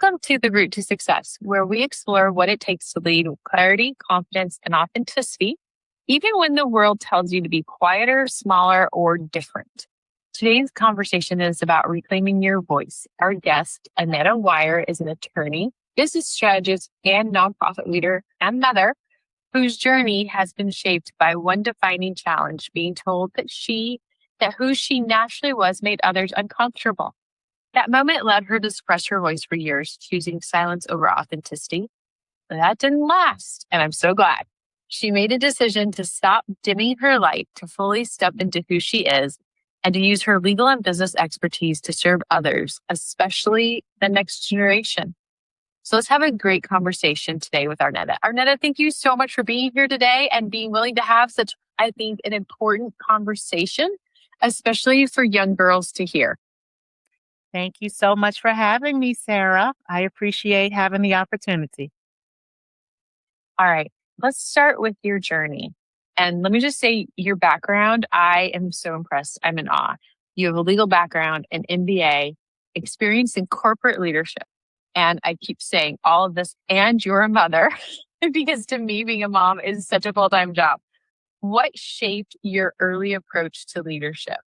Welcome to The Route to Success, where we explore what it takes to lead with clarity, confidence, and authenticity, even when the world tells you to be quieter, smaller, or different. Today's conversation is about reclaiming your voice. Our guest, Arnetta Wire, is an attorney, business strategist, and nonprofit leader and mother whose journey has been shaped by one defining challenge, being told that who she naturally was made others uncomfortable. That moment led her to suppress her voice for years, choosing silence over authenticity. But that didn't last, and I'm so glad. She made a decision to stop dimming her light, to fully step into who she is, and to use her legal and business expertise to serve others, especially the next generation. So let's have a great conversation today with Arnetta. Arnetta, thank you so much for being here today and being willing to have such, I think, an important conversation, especially for young girls to hear. Thank you so much for having me, Sara. I appreciate having the opportunity. All right, let's start with your journey. And let me just say your background, I am so impressed. I'm in awe. You have a legal background, an MBA, experience in corporate leadership. And I keep saying all of this, and you're a mother, because to me, being a mom is such a full-time job. What shaped your early approach to leadership?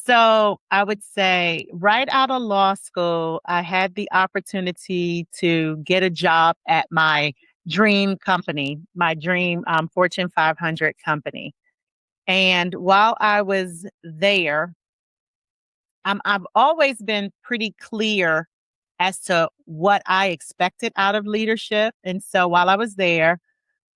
So I would say right out of law school, I had the opportunity to get a job at my dream company, my dream Fortune 500 company. And while I was there, I've always been pretty clear as to what I expected out of leadership. And so while I was there,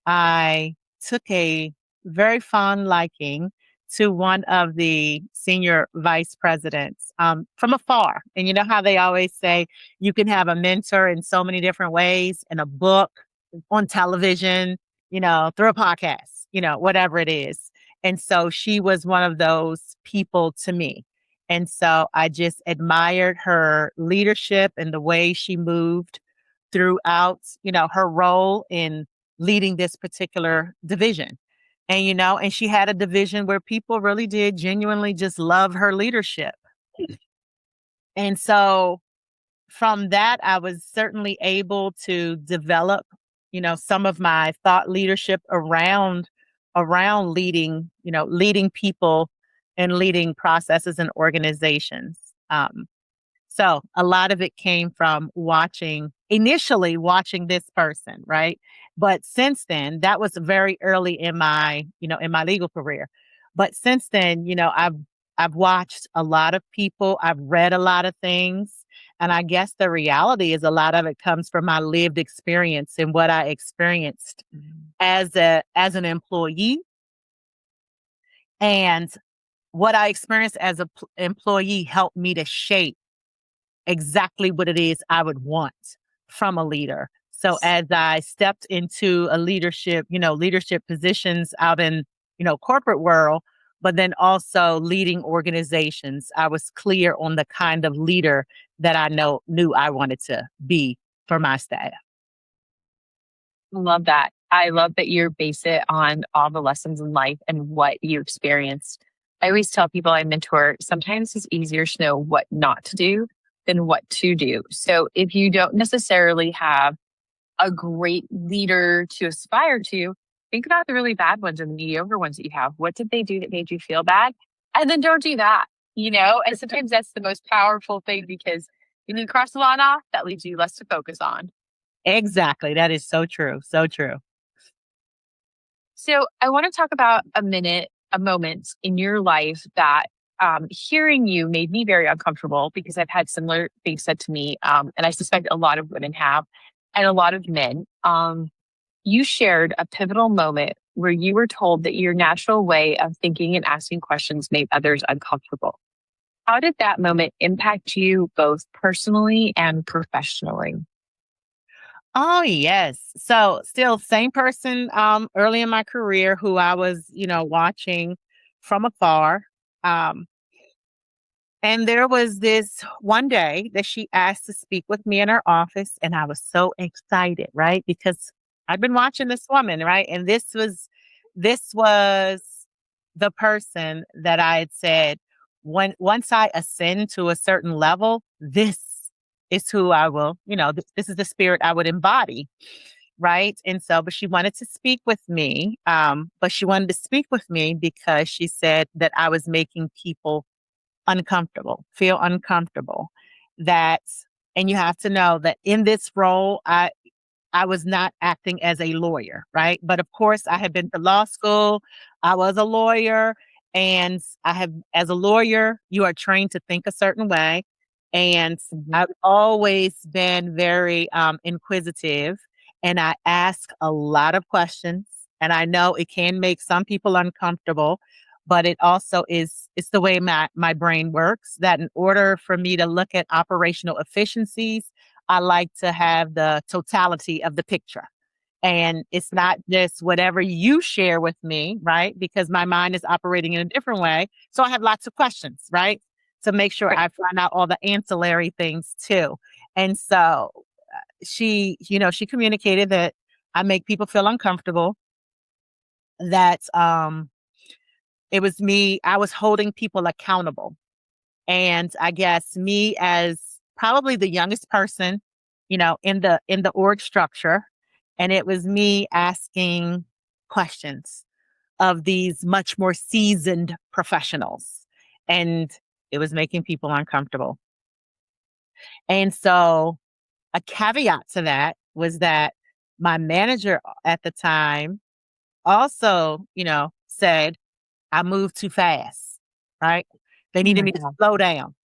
I took a very fond liking to one of the senior vice presidents from afar. And you know how they always say you can have a mentor in so many different ways, in a book, on television, through a podcast, whatever it is. And so she was one of those people to me. And so I just admired her leadership and the way she moved throughout, her role in leading this particular division. And she had a division where people really did genuinely just love her leadership. And so from that, I was certainly able to develop, some of my thought leadership around leading people and leading processes and organizations. So a lot of it came from initially watching this person, right? But since then, that was very early in my legal career. But since then, I've watched a lot of people, I've read a lot of things. And I guess the reality is a lot of it comes from my lived experience and what I experienced as an employee. And what I experienced as an employee helped me to shape exactly what it is I would want from a leader. So as I stepped into a leadership positions out in, corporate world, but then also leading organizations, I was clear on the kind of leader that I knew I wanted to be for my staff. Love that. I love that you base it on all the lessons in life and what you experienced. I always tell people I mentor, sometimes it's easier to know what not to do than what to do. So if you don't necessarily have a great leader to aspire to, think about the really bad ones and the mediocre ones that you have. What did they do that made you feel bad? And then don't do that, And sometimes that's the most powerful thing, because when you cross the line off, that leaves you less to focus on. Exactly. That is so true. So true. So I want to talk about a moment in your life that hearing you made me very uncomfortable, because I've had similar things said to me. And I suspect a lot of women have, and a lot of men. You shared a pivotal moment where you were told that your natural way of thinking and asking questions made others uncomfortable. How did that moment impact you both personally and professionally? Oh, yes. So still same person early in my career who I was, watching from afar. And there was this one day that she asked to speak with me in her office, and I was so excited, right? Because I'd been watching this woman, right? And this was the person that I had said, once I ascend to a certain level, this is who I will, this is the spirit I would embody. Right. And so, but she wanted to speak with me. But she wanted to speak with me because she said that I was making people uncomfortable, feel uncomfortable. That, and you have to know that in this role, I was not acting as a lawyer, right? But of course, I had been to law school. I was a lawyer. And as a lawyer, you are trained to think a certain way. And I've always been very inquisitive. And I ask a lot of questions. And I know it can make some people uncomfortable, but it also it's the way my brain works, that in order for me to look at operational efficiencies, I like to have the totality of the picture. And it's not just whatever you share with me, right? Because my mind is operating in a different way. So I have lots of questions, right? To make sure I find out all the ancillary things too. And so she communicated that I make people feel uncomfortable, that it was me, I was holding people accountable. And I guess me as probably the youngest person, in the org structure, and it was me asking questions of these much more seasoned professionals. And it was making people uncomfortable. And so a caveat to that was that my manager at the time also, said I moved too fast, right? They needed me to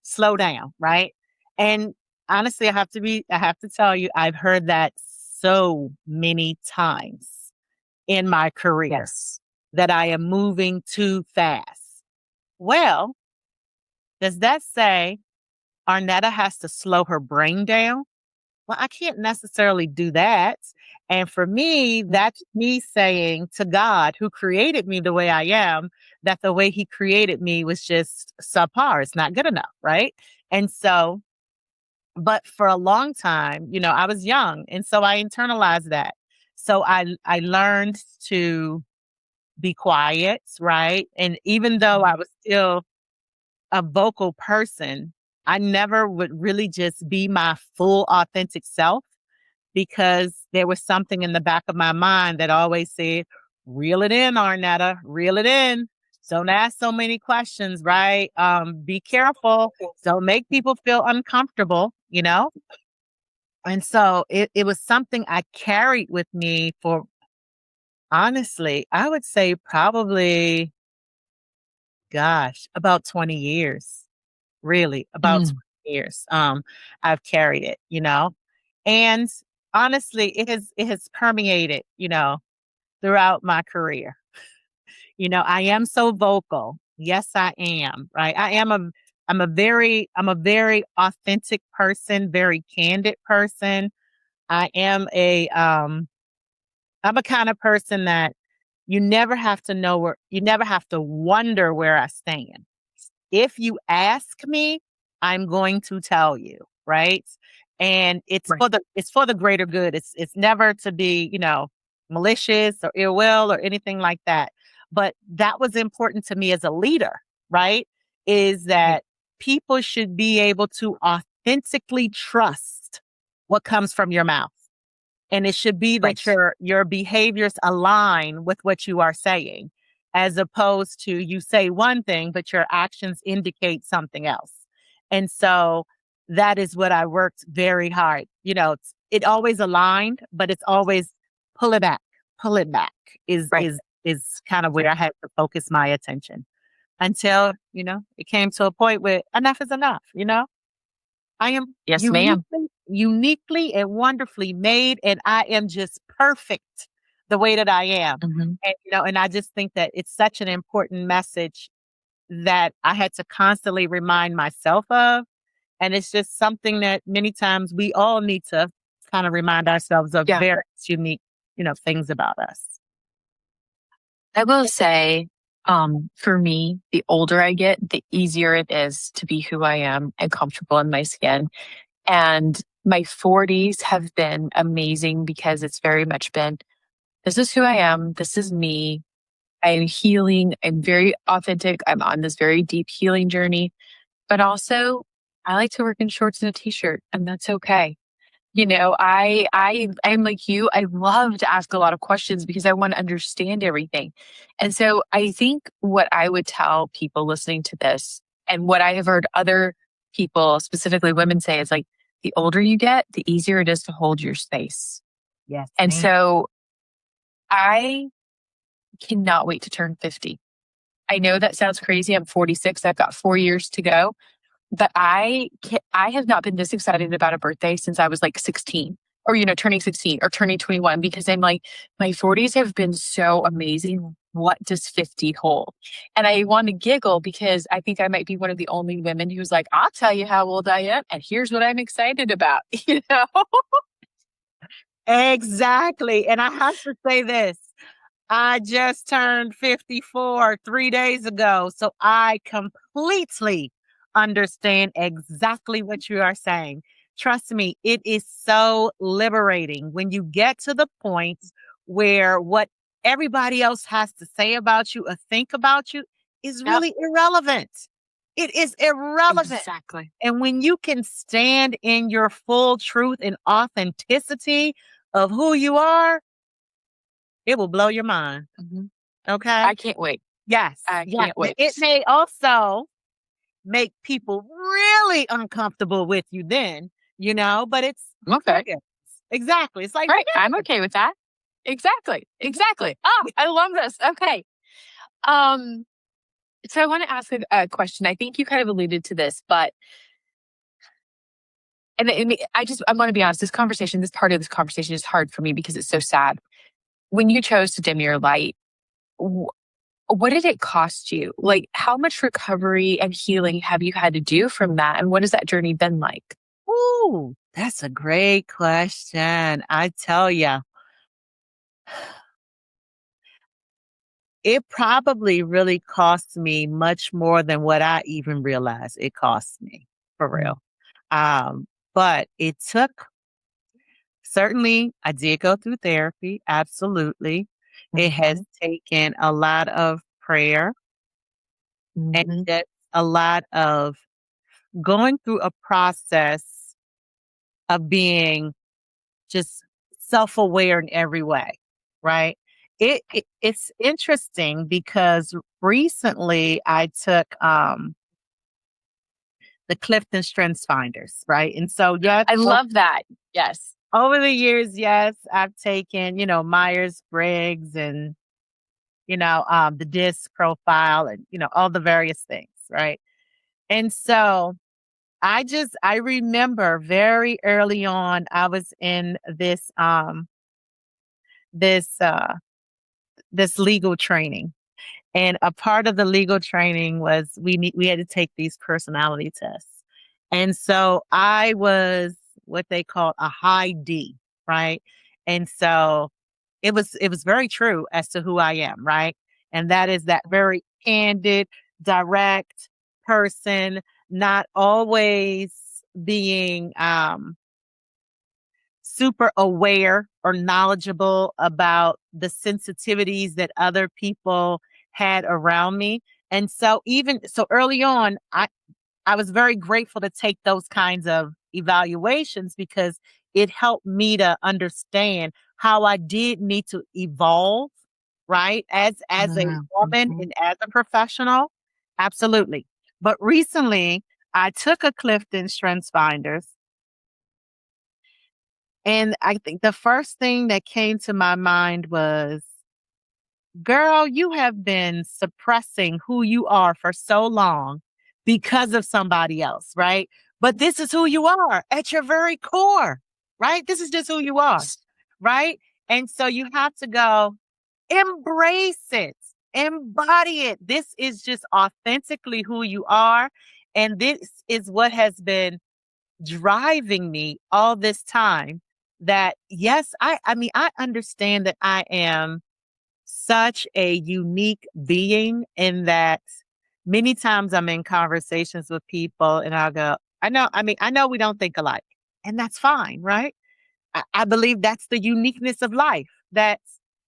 slow down, right? And honestly, I have to tell you, I've heard that so many times in my career, that I am moving too fast. Well, does that say Arnetta has to slow her brain down? Well, I can't necessarily do that. And for me, that's me saying to God, who created me the way I am, that the way he created me was just subpar. It's not good enough. Right. And so, but for a long time, I was young. And so I internalized that. So I learned to be quiet. Right. And even though I was still a vocal person, I never would really just be my full authentic self, because there was something in the back of my mind that always said, reel it in, Arnetta, reel it in. Don't ask so many questions, right? Be careful. Don't make people feel uncomfortable, And so it was something I carried with me for, honestly, I would say probably, gosh, about 20 years, really, about 20 years. I've carried it, and honestly, it has permeated, throughout my career. I am so vocal. Yes, I am. Right. I'm a very authentic person, very candid person. I am I'm a kind of person that you never have to wonder where I stand. If you ask me, I'm going to tell you, right? And it's for the greater good. It's never to be, malicious or ill will or anything like that. But that was important to me as a leader, right? Is that people should be able to authentically trust what comes from your mouth. And it should be that your behaviors align with what you are saying, as opposed to you say one thing, but your actions indicate something else. And so that is what I worked very hard. It always aligned, but it's always pull it back, pull it back is kind of where I had to focus my attention until, it came to a point where enough is enough, I am uniquely and wonderfully made, and I am just perfect the way that I am. And, and I just think that it's such an important message that I had to constantly remind myself of. And it's just something that many times we all need to kind of remind ourselves of various unique, things about us. I will say, for me, the older I get, the easier it is to be who I am and comfortable in my skin. And my 40s have been amazing because it's very much been, this is who I am. This is me. I'm healing. I'm very authentic. I'm on this very deep healing journey. But also, I like to work in shorts and a t-shirt, and that's okay. I'm like you. I love to ask a lot of questions because I want to understand everything. And so I think what I would tell people listening to this and what I have heard other people, specifically women, say is like the older you get, the easier it is to hold your space. Yes, And ma'am. so I cannot wait to turn 50. I know that sounds crazy. I'm 46. I've got 4 years to go. But I have not been this excited about a birthday since I was like 16 or, turning 16 or turning 21 because I'm like, my 40s have been so amazing. What does 50 hold? And I want to giggle because I think I might be one of the only women who's like, I'll tell you how old I am. And here's what I'm excited about, you know? Exactly. And I have to say this. I just turned 54 3 days ago. So I completely understand exactly what you are saying. Trust me, it is so liberating when you get to the point where what everybody else has to say about you or think about you is Yep, really irrelevant. It is irrelevant. exactly. And when you can stand in your full truth and authenticity of who you are, it will blow your mind. Mhm. Okay. I can't wait. Yes. I Yes. can't Now, wait. it may also make people really uncomfortable with you then, but it's Okay. forget. Exactly. It's like, Right. forget I'm it. okay with that. Exactly. Exactly. Oh, I love this. Okay. Um, so I want to ask a question. I think you kind of alluded to this, but I want to be honest. This part of this conversation is hard for me because it's so sad. When you chose to dim your light, wh- what did it cost you? Like, how much recovery and healing have you had to do from that, and what has that journey been like? Ooh, that's a great question. I tell you, it probably really cost me much more than what I even realized it cost me, for Mm. real. But it took certainly, I did go through therapy, absolutely. It has Mhm. taken a lot of prayer and Mhm. just a lot of going through a process of being just self-aware in every way, right? It's interesting because recently I took the Clifton StrengthsFinders, right? And so yes, I love that. Yes. over the years, yes, I've taken, Myers-Briggs and the disc profile and, all the various things, right? And so I remember very early on, I was in this, uh, this legal training. And a part of the legal training was we had to take these personality tests. And so I was what they call a high D, right? And so it was very true as to who I am, right? And that is that very candid, direct person, not always being super aware or knowledgeable about the sensitivities that other people had around me. And so even so early on, I was very grateful to take those kinds of evaluations because it helped me to understand how I did need to evolve, right? As a Mhm. woman Mhm. and as a professional. Absolutely. But recently I took a Clifton StrengthsFinders, and I think the first thing that came to my mind was, girl, you have been suppressing who you are for so long because of somebody else, right? But this is who you are at your very core, right? This is just who you are, right? And so you have to go embrace it, embody it. This is just authentically who you are. And this is what has been driving me all this time. That yes, I mean, I understand that I am such a unique being in that many times I'm in conversations with people and I'll go, I know we don't think alike, and that's fine, right? I believe that's the uniqueness of life, that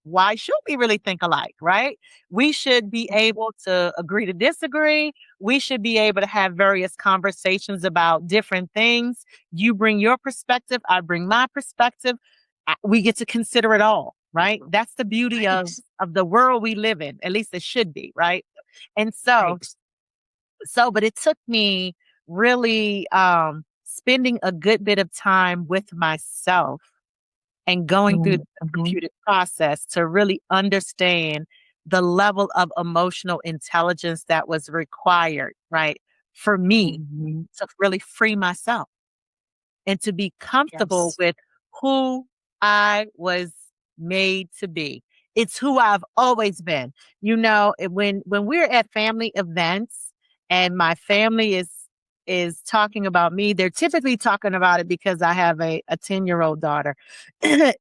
why should we really think alike, right? We should be able to agree to disagree. We should be able to have various conversations about different things. You bring your perspective, I bring my perspective. We get to consider it all, right? That's the beauty Right. of the world we live in. At least it should be, right? And so, Right. but it took me really spending a good bit of time with myself and going through the Mm-hmm. therapeutic process to really understand the level of emotional intelligence that was required, right, for me Mm-hmm. to really free myself and to be comfortable Yes. with who I was made to be. It's who I've always been. You know, when we're at family events and my family is talking about me, they're typically talking about it because I have a 10-year-old daughter.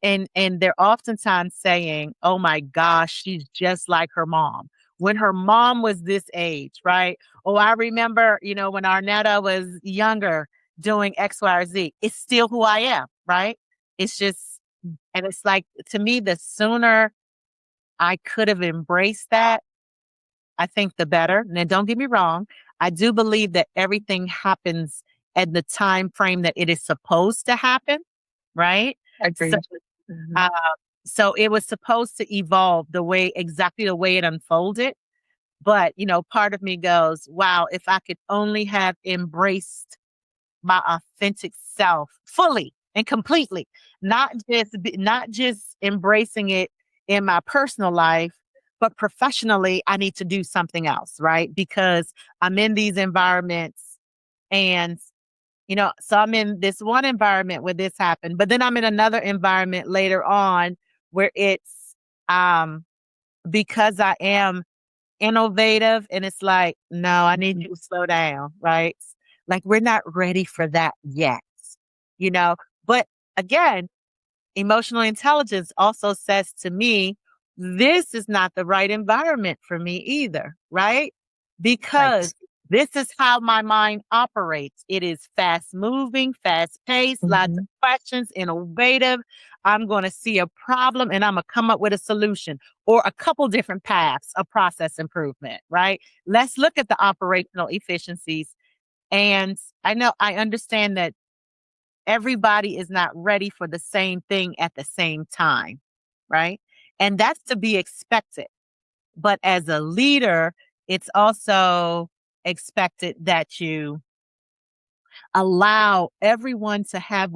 And they're oftentimes saying, "Oh my gosh, she's just like her mom." When her mom was this age, right? Oh, I remember, when Arnetta was younger doing X, Y, or Z. It's still who I am, right? It's just, and it's like, to me, the sooner I could have embraced that, I think the better. Now, don't get me wrong. I do believe that everything happens at the time frame that it is supposed to happen, right? So, Agreed. Mm-hmm. uh, so it was supposed to evolve exactly the way it unfolded. But, part of me goes, wow, if I could only have embraced my authentic self fully and completely, not just embracing it in my personal life, but professionally, I need to do something else, right? Because I'm in these environments and, so I'm in this one environment where this happened, but then I'm in another environment later on where it's, because I am innovative and it's like, no, I need you to slow down, right? Like we're not ready for that yet, you know? But again, emotional intelligence also says to me, this is not the right environment for me either, right? Right. Because this is how my mind operates. It is fast moving, fast paced, lots Mm-hmm. of questions, innovative. I'm going to see a problem and I'm going to come up with a solution or a couple different paths of process improvement, right? Let's look at the operational efficiencies. And I understand that everybody is not ready for the same thing at the same time, right? And that's to be expected. But as a leader, it's also expected that you allow everyone to have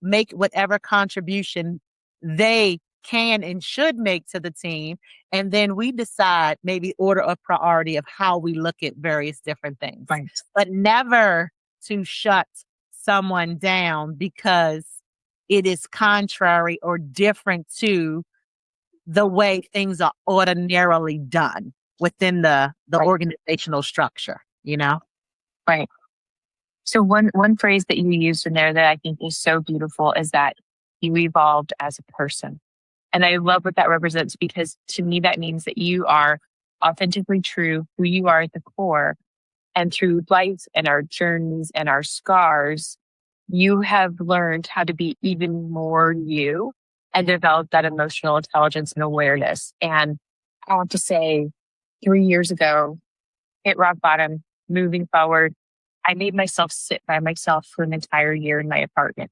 make whatever contribution they can and should make to the team. And then we decide maybe order of priority of how we look at various different things, Right. but never to shut someone down because it is contrary or different to the way things are ordinarily done within the Right. organizational structure, you know? Right. So one phrase that you used in there that I think is so beautiful is that you evolved as a person. And I love what that represents because to me that means that you are authentically true, who you are at the core. And through life and our journeys and our scars, you have learned how to be even more you and develop that emotional intelligence and awareness. And I want to say 3 years ago, hit rock bottom, moving forward, I made myself sit by myself for an entire year in my apartment.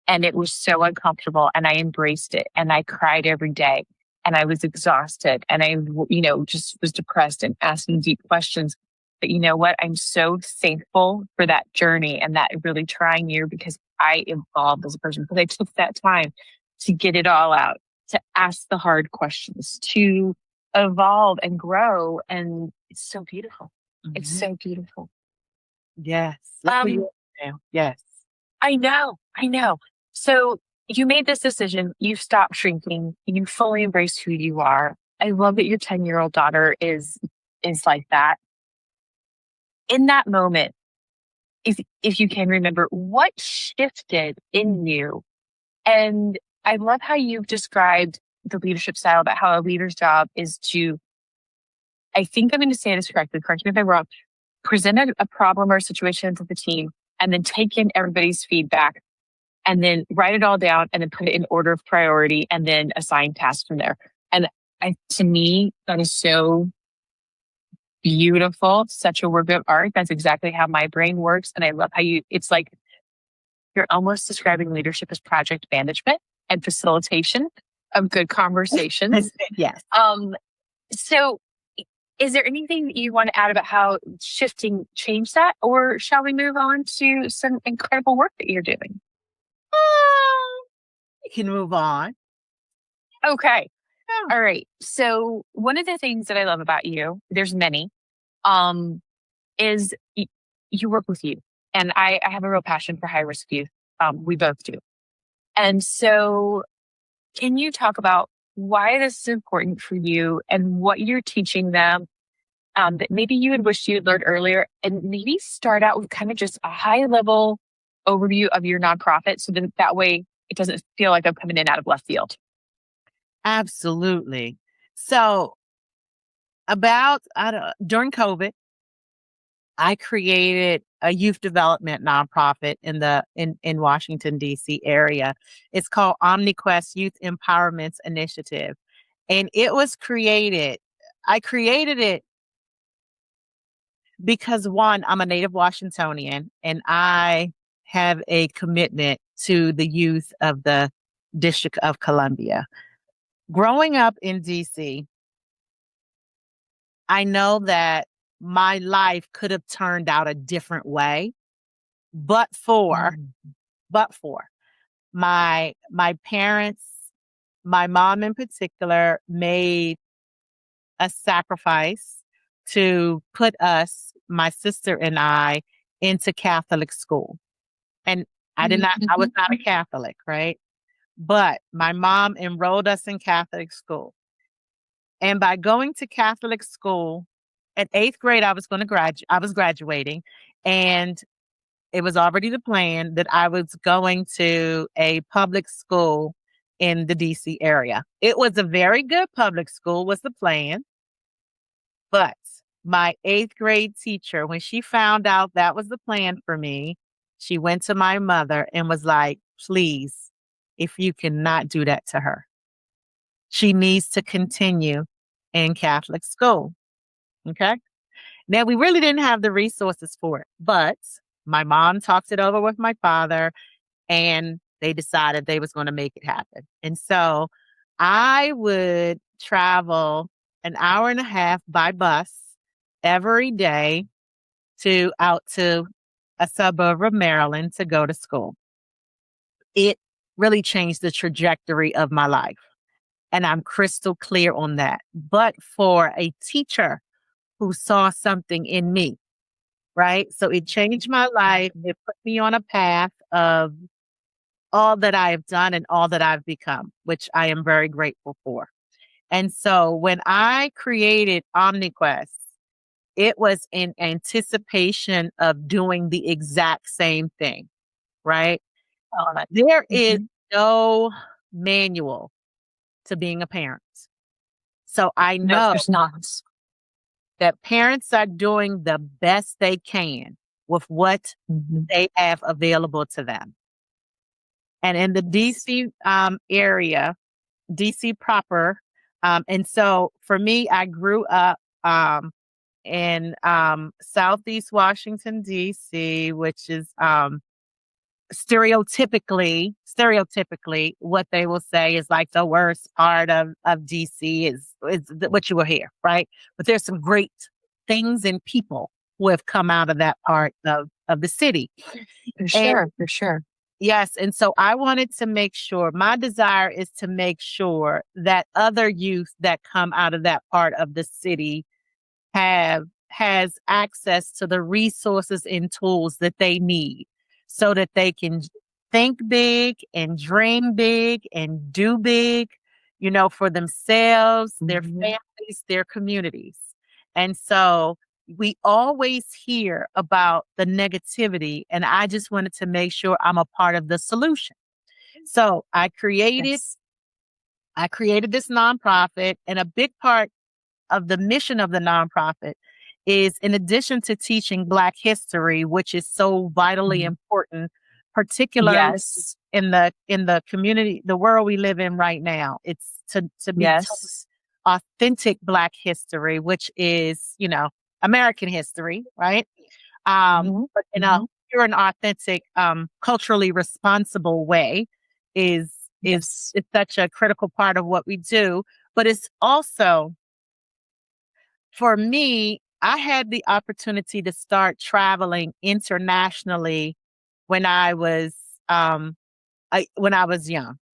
And it was so uncomfortable. And I embraced it. And I cried every day. And I was exhausted. And I, just was depressed and asking deep questions. But you know what? I'm so thankful for that journey and that really trying year because I evolved as a person. Because I took that time to get it all out, to ask the hard questions, to evolve and grow. And it's so beautiful. It's Mhm. so beautiful. Yes. Look who you are now. Yes. I know. I know. So you made this decision. You stopped shrinking. You fully embraced who you are. I love that your 10-year-old daughter is like that. In that moment, if you can remember, what shifted in you? And I love how you've described the leadership style about how a leader's job is to, I think I'm going to say this correctly, correct me if I'm wrong, present a problem or a situation to the team and then take in everybody's feedback and then write it all down and then put it in order of priority and then assign tasks from there. To me, that is so beautiful, such a work of art. That's exactly how my brain works. And I love how it's like you're almost describing leadership as project management and facilitation of good conversations. Yes. So is there anything that you want to add about how shifting changed that? Or shall we move on to some incredible work that you're doing? You can move on. Okay. Yeah. All right. So one of the things that I love about you, there's many, is you work with youth. And I have a real passion for high risk youth. We both do. And so can you talk about why this is important for you and what you're teaching them that maybe you had wished you had learned earlier, and maybe start out with kind of just a high level overview of your nonprofit so that way it doesn't feel like I'm coming in out of left field. Absolutely. So during COVID, I created a youth development nonprofit in Washington, D.C. area. It's called OmniQuest Youth Empowerment Initiative. And I created it because one, I'm a native Washingtonian and I have a commitment to the youth of the District of Columbia. Growing up in DC, I know that my life could have turned out a different way, but for my parents, my mom in particular, made a sacrifice to put us, my sister and I, into Catholic school. And I was not a Catholic, right? But my mom enrolled us in Catholic school. And by going to Catholic school, at 8th grade, I was graduating, and it was already the plan that I was going to a public school in the DC area. It was a very good public school, was the plan. But my 8th grade teacher, when she found out that was the plan for me, she went to my mother and was like, please, if you cannot do that to her, she needs to continue in Catholic school. Okay. Now, we really didn't have the resources for it, but my mom talked it over with my father and they decided they was going to make it happen. And so I would travel an hour and a half by bus every day out to a suburb of Maryland to go to school. It really changed the trajectory of my life. And I'm crystal clear on that. But for a teacher who saw something in me, right? So it changed my life. It put me on a path of all that I have done and all that I've become, which I am very grateful for. And so when I created OmniQuest, it was in anticipation of doing the exact same thing, right? There is no manual to being a parent. So I know there's not. that parents are doing the best they can with what they have available to them. And in the DC area, DC proper, and so for me, I grew up in Southeast Washington, DC, which is stereotypically what they will say is like the worst part of DC is what you will hear, right? But there's some great things and people who have come out of that part of the city. For sure. Yes. And so I wanted to make sure, my desire is to make sure that other youth that come out of that part of the city has access to the resources and tools that they need so that they can think big and dream big and do big, for themselves, their families, their communities. And so we always hear about the negativity, and I just wanted to make sure I'm a part of the solution. So I created this nonprofit, and a big part of the mission of the nonprofit is, in addition to teaching Black history, which is so vitally important, particularly in the community, the world we live in right now. It's to be taught authentic Black history, which is, American history, right? But in a pure and authentic, culturally responsible way is Yes. is such a critical part of what we do. But it's also, for me, I had the opportunity to start traveling internationally when I was young,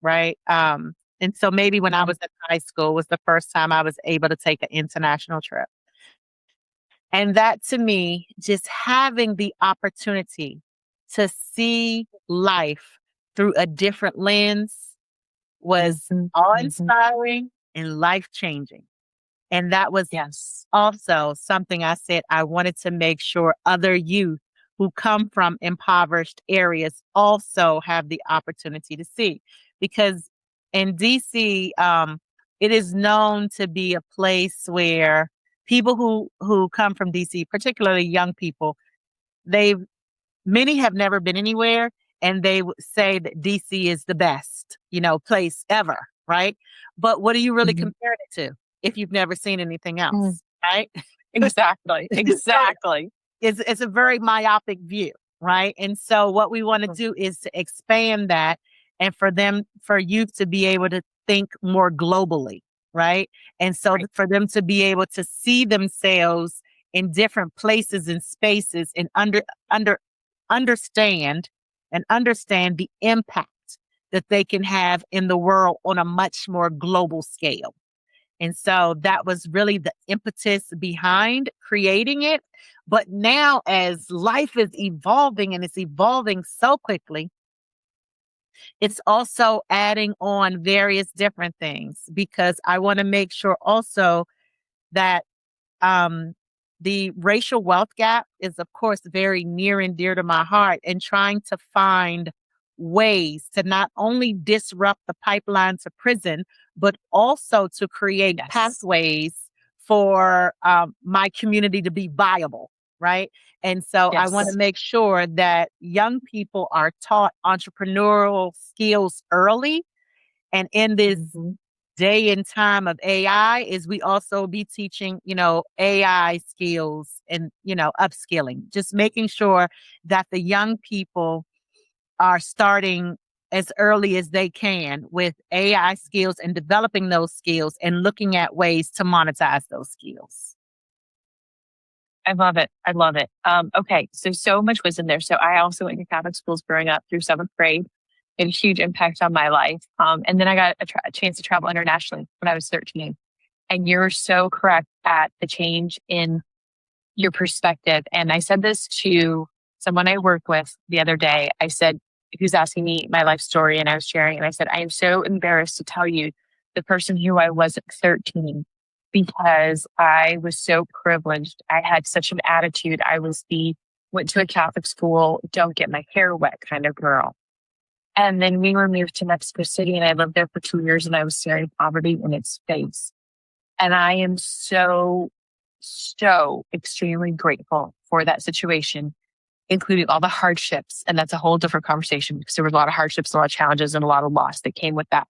right? And so maybe when I was in high school was the first time I was able to take an international trip. And that, to me, just having the opportunity to see life through a different lens was awe-inspiring and life-changing. And that was Yes. also something I said I wanted to make sure other youth who come from impoverished areas also have the opportunity to see. Because in DC, it is known to be a place where people who come from DC, particularly young people, they many have never been anywhere, and they would say that DC is the best, place ever, right? But what are you really comparing it to if you've never seen anything Mm. else, right? Exactly. So Exactly. it's a very myopic view, right? And so what we want to do is to expand that, and for youth to be able to think more globally, right? And so Right. for them to be able to see themselves in different places and spaces, and understand the impact that they can have in the world on a much more global scale. And so that was really the impetus behind creating it. But now, as life is evolving, and it's evolving so quickly, it's also adding on various different things, because I want to make sure also that um, the racial wealth gap is, of course, very near and dear to my heart, and trying to find ways to not only disrupt the pipeline to prison, but also to create Yes. pathways for my community to be viable, right? And so I want to Yes. make sure that young people are taught entrepreneurial skills early. And in this day and time of AI, is we also be teaching, AI skills and, upskilling, just making sure that the young people are starting as early as they can with AI skills and developing those skills and looking at ways to monetize those skills. I love it. I love it. Okay. So much wisdom there. So I also went to Catholic schools growing up through seventh grade. It had a huge impact on my life. And then I got a chance to travel internationally when I was 13. And you're so correct at the change in your perspective. And I said this to someone I work with the other day. I said, who's asking me my life story, and I was sharing, and I said, I am so embarrassed to tell you the person who I was at 13, because I was so privileged. I had such an attitude. I was went to a Catholic school, don't get my hair wet kind of girl. And then we were moved to Mexico City, and I lived there for 2 years, and I was staring poverty in its face. And I am so extremely grateful for that situation, including all the hardships. And that's a whole different conversation, because there were a lot of hardships, a lot of challenges, and a lot of loss that came with that,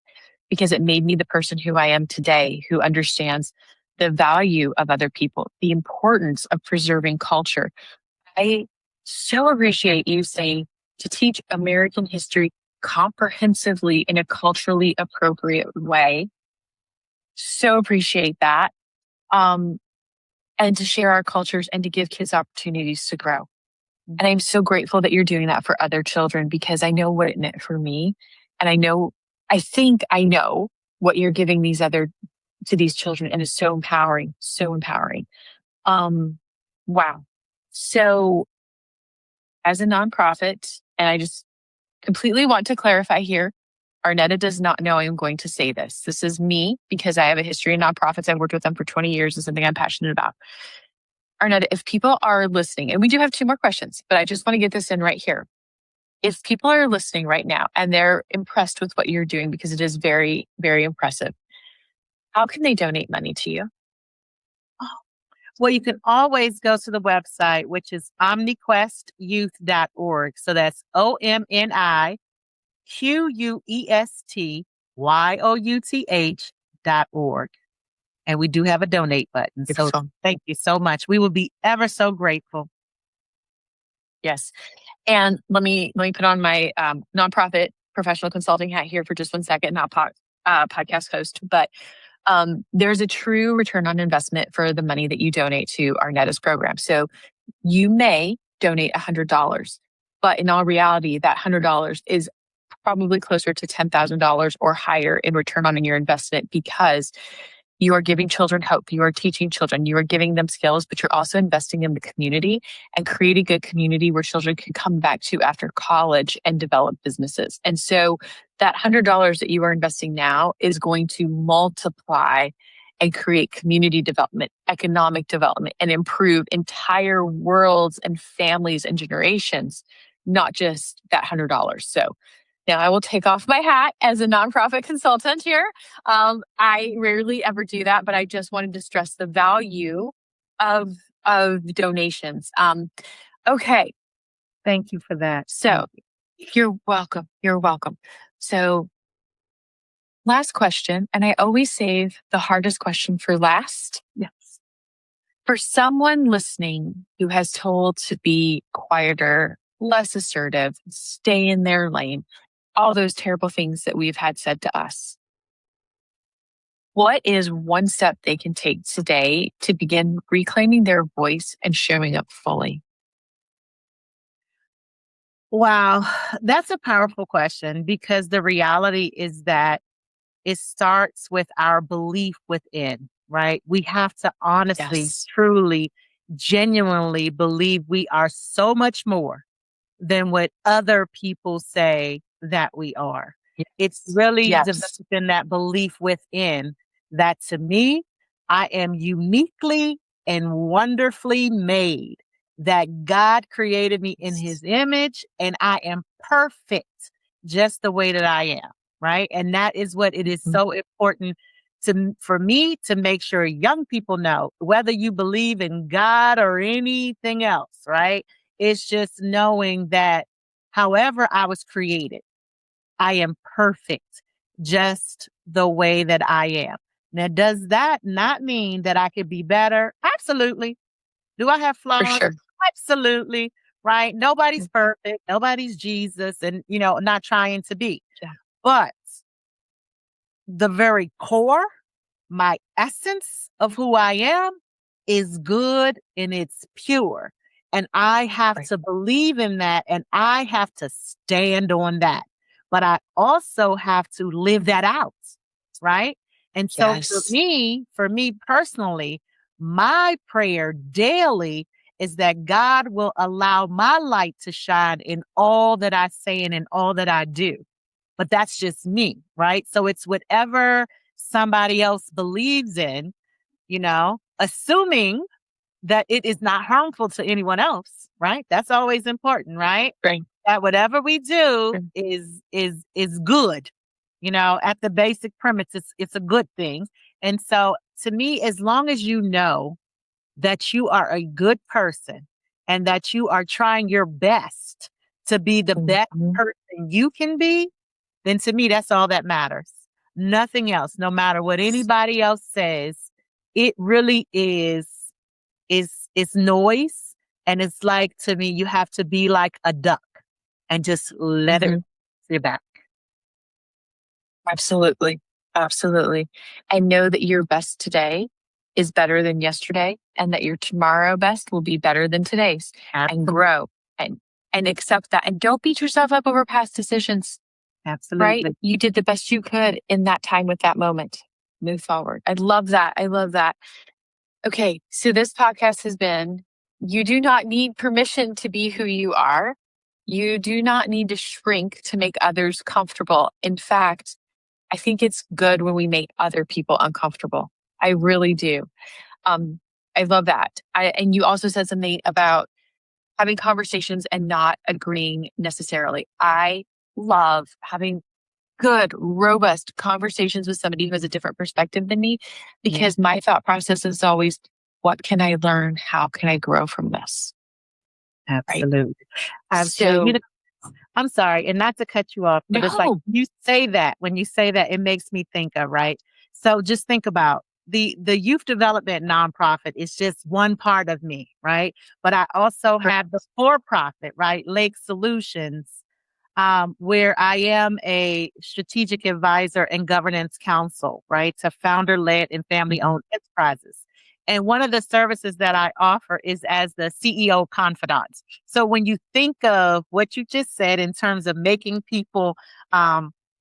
because it made me the person who I am today, who understands the value of other people, the importance of preserving culture. I so appreciate you saying to teach American history comprehensively in a culturally appropriate way. So appreciate that. Um, and to share our cultures and to give kids opportunities to grow. And I'm so grateful that you're doing that for other children, because I know what it meant for me. And I think I know what you're giving to these children. And it's so empowering, so empowering. Wow. So as a nonprofit, and I just completely want to clarify here, Arnetta does not know I'm going to say this. This is me, because I have a history in nonprofits. I've worked with them for 20 years. It's something I'm passionate about. Arnetta, if people are listening, and we do have 2 more questions, but I just want to get this in right here. If people are listening right now and they're impressed with what you're doing, because it is very, very impressive, how can they donate money to you? Well, you can always go to the website, which is omniquestyouth.org. So that's OmniQuestYouth.org. And we do have a donate button. So thank you so much. We will be ever so grateful. Yes. And let me put on my nonprofit professional consulting hat here for just 1 second, not podcast host, but there's a true return on investment for the money that you donate to Arnetta's program. So you may donate $100, but in all reality, that $100 is probably closer to $10,000 or higher in return on your investment, because you are giving children hope. You are teaching children. You are giving them skills, but you're also investing in the community and creating a community where children can come back to after college and develop businesses. And so that $100 that you are investing now is going to multiply and create community development, economic development, and improve entire worlds and families and generations, not just that $100. So now I will take off my hat as a nonprofit consultant here. I rarely ever do that, but I just wanted to stress the value of donations. Okay. Thank you for that. So you're welcome. You're welcome. So last question, and I always save the hardest question for last. Yes. For someone listening who has told to be quieter, less assertive, stay in their lane, all those terrible things that we've had said to us, what is one step they can take today to begin reclaiming their voice and showing up fully? Wow, that's a powerful question, because the reality is that it starts with our belief within, right? We have to honestly, truly, genuinely believe we are so much more than what other people say that we are. It's really developing that belief within that, to me, I am uniquely and wonderfully made, that God created me in his image, and I am perfect just the way that I am, right? And that is what it is so important for me to make sure young people know, whether you believe in God or anything else, right? It's just knowing that however I was created, I am perfect just the way that I am. Now, does that not mean that I could be better? Absolutely. Do I have flaws? For sure. Absolutely. Right? Nobody's perfect. Nobody's Jesus, and, not trying to be. Yeah. But the very core, my essence of who I am, is good and it's pure. And I have to believe in that, and I have to stand on that. But I also have to live that out, right? And so for me personally, my prayer daily is that God will allow my light to shine in all that I say and in all that I do. But that's just me, right? So it's whatever somebody else believes in, assuming that it is not harmful to anyone else, right? That's always important, right? Right. That whatever we do is good. At the basic premise, it's a good thing. And so to me, as long as you know that you are a good person and that you are trying your best to be the best person you can be, then to me, that's all that matters. Nothing else, no matter what anybody else says, it really is noise. And it's like, to me, you have to be like a duck and just let it sit back. Absolutely. Absolutely. And know that your best today is better than yesterday, and that your tomorrow best will be better than today's. Absolutely. And grow and accept that. And don't beat yourself up over past decisions. Absolutely. Right? You did the best you could in that time with that moment. Move forward. I love that. I love that. Okay. So this podcast has been, you do not need permission to be who you are. You do not need to shrink to make others comfortable. In fact, I think it's good when we make other people uncomfortable. I really do. I love that. And you also said something about having conversations and not agreeing necessarily. I love having good, robust conversations with somebody who has a different perspective than me, because my thought process is always, what can I learn? How can I grow from this? Absolutely. Right? Absolutely. So, I'm sorry, and not to cut you off, but it's like when you say that, it makes me think of, right? So just think about the youth development nonprofit is just one part of me, right? But I also have the for-profit, right? Lake Solutions, where I am a strategic advisor and governance counsel, right? To founder-led and family-owned enterprises. And one of the services that I offer is as the CEO confidant. So when you think of what you just said in terms of making people,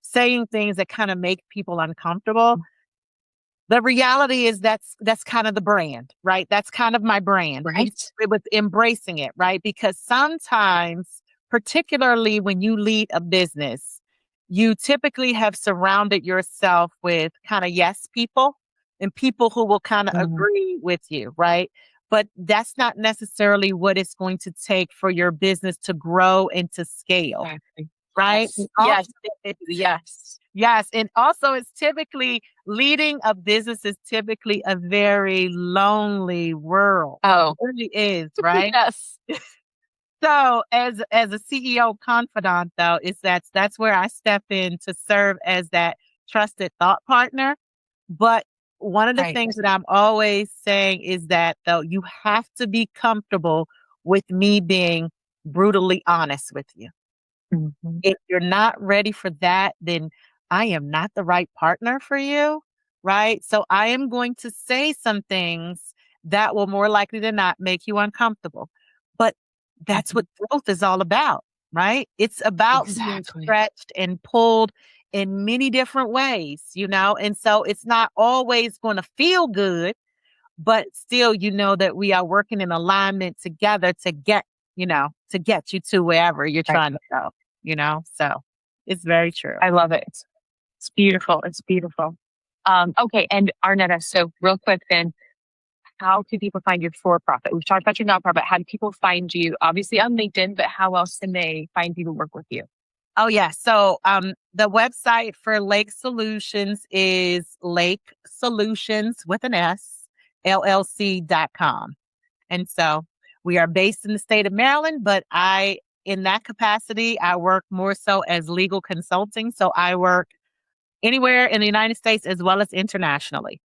saying things that kind of make people uncomfortable, the reality is that's kind of the brand, right? That's kind of my brand. Right. With embracing it, right? Because sometimes, particularly when you lead a business, you typically have surrounded yourself with kind of yes people and people who will kind of agree with you, right? But that's not necessarily what it's going to take for your business to grow and to scale. Exactly. Right? Yes. Yes. Yes. And also it's typically leading a business is typically a very lonely world. Oh. It really is, right? Yes. So as a CEO confidant though, that's where I step in to serve as that trusted thought partner. But one of the things that I'm always saying is that though you have to be comfortable with me being brutally honest with you. If you're not ready for that, then I am not the right partner for you, right? So I am going to say some things that will more likely than not make you uncomfortable. But that's what growth is all about, right? It's about being stretched and pulled in many different ways, and so it's not always going to feel good, but still, that we are working in alignment together to get you to wherever you're trying to go. So it's very true. I love it. It's beautiful. It's beautiful. Okay. And Arnetta, so real quick then, how can people find your for-profit? We've talked about your nonprofit. How do people find you? Obviously on LinkedIn, but how else can they find you to work with you? Oh, yeah. So the website for Lake Solutions is Lake Solutions with an S, LLC.com. And so we are based in the state of Maryland, but in that capacity, I work more so as legal consulting. So I work anywhere in the United States as well as internationally.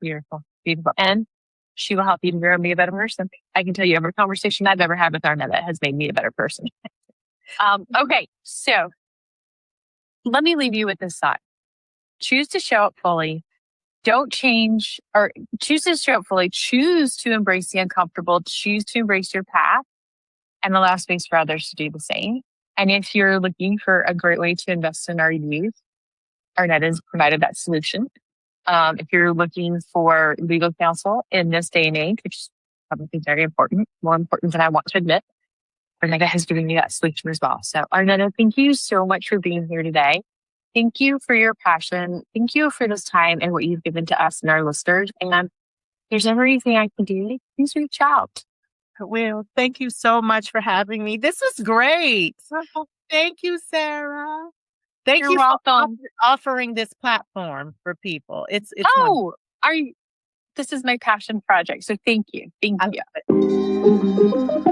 Beautiful. Beautiful. And she will help you to grow and be a better person. I can tell you every conversation I've ever had with Arnetta has made me a better person. Okay. So let me leave you with this thought. Choose to show up fully. Don't change or choose to show up fully. Choose to embrace the uncomfortable. Choose to embrace your path and allow space for others to do the same. And if you're looking for a great way to invest in our youth, Arnetta has provided that solution. If you're looking for legal counsel in this day and age, which is probably very important, more important than I want to admit, Arnetta has given me that solution as well. So Arnetta, thank you so much for being here today. Thank you for your passion. Thank you for this time and what you've given to us and our listeners. And if there's ever anything I can do, please reach out. I will. Thank you so much for having me. This was great. Thank you, Sara. Thank you for offering this platform for people. It's wonderful. This is my passion project. So thank you. Thank you.